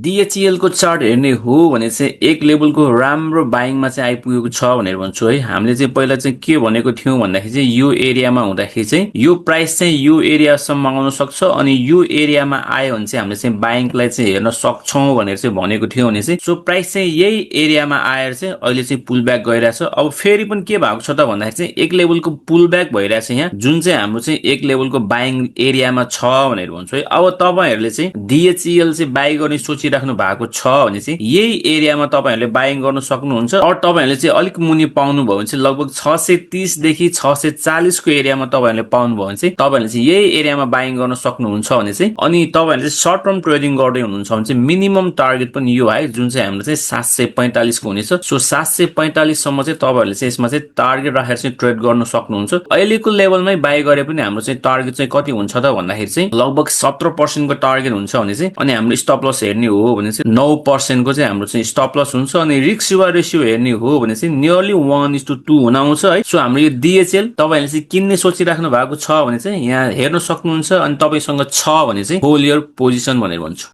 DHEL को chart हेर्ने हो भने चाहिँ एक लेभलको राम्रो बाइङमा चाहिँ आइपुगेको छ भनेर भन्छु है। हामीले चाहिँ पहिला चाहिँ के भनेको थियौं भन्दाखेरि चाहिँ यो एरियामा हुँदाखेरि चाहिँ यो प्राइस चाहिँ यो एरियासम्म आउन सक्छ अनि यो एरियामा आयो भने चाहिँ हामीले चाहिँ बाइङलाई चाहिँ हेर्न सक्छौं भनेर चाहिँ भनेको थियौं भने चाहिँ सो प्राइस चाहिँ यही एरियामा आएर चाहिँ अहिले चाहिँ पुल ब्याक गइरहेछ। अब फेरि पनि के भएको छ त भन्दाखेरि चाहिँ एक लेभलको पुल ब्याक भइरहेछ यहाँ, जुन चाहिँ हाम्रो चाहिँ एक लेभलको बाइङ एरियामा छ भनेर भन्छु है। अब तपाईहरुले चाहिँ DHEL चाहिँ बाइ गर्ने सोचिराख्नु भएको छ भने चाहिँ यही एरियामा तपाईहरुले बाइङ गर्न सक्नुहुन्छ। और तपाईहरुले चाहिँ अलिक मुनि पाउनु भयो भने चाहिँ लगभग 630 देखि 640 को एरियामा तपाईहरुले पाउनु भयो भने चाहिँ तपाईहरुले चाहिँ यही एरियामा बाइङ गर्न सक्नुहुन्छ भने चाहिँ अनि तपाईहरुले चाहिँ सर्ट टर्म ट्रेडिङ गर्दै हुनुहुन्छ भने चाहिँ मिनिमम टार्गेट पनि यो है, जुन चाहिँ हाम्रो चाहिँ 745 को हुनेछ। सो 745 सम्म चाहिँ तपाईहरुले चाहिँ यसमा चाहिँ टार्गेट राखेर चाहिँ ट्रेड गर्न सक्नुहुन्छ। अहिलेको लेभलमै बाइ गरे पनि हाम्रो चाहिँ टार्गेट चाहिँ कति हुन्छ त भन्दाखेरि चाहिँ लगभग 17% को टार्गेट हुन्छ भने चाहिँ अनि हाम्रो स्टप लस हेर्ने हो भने चाहिँ 9% को चाहिँ हाम्रो चाहिँ स्टप लस हुन्छ अनि रिस्क रिवार्ड रेशियो हेर्ने हो भने चाहिँ नियरली 1:2 हुन आउँछ है। सो हाम्रो यो DHL तपाईहरुले चाहिँ किन्ने सोचिराख्नु भएको छ भने चाहिँ यहाँ हेर्न सक्नुहुन्छ अनि तपाईसँग छ भने चाहिँ होल्ड योर पोजिसन भनेर भन्छु।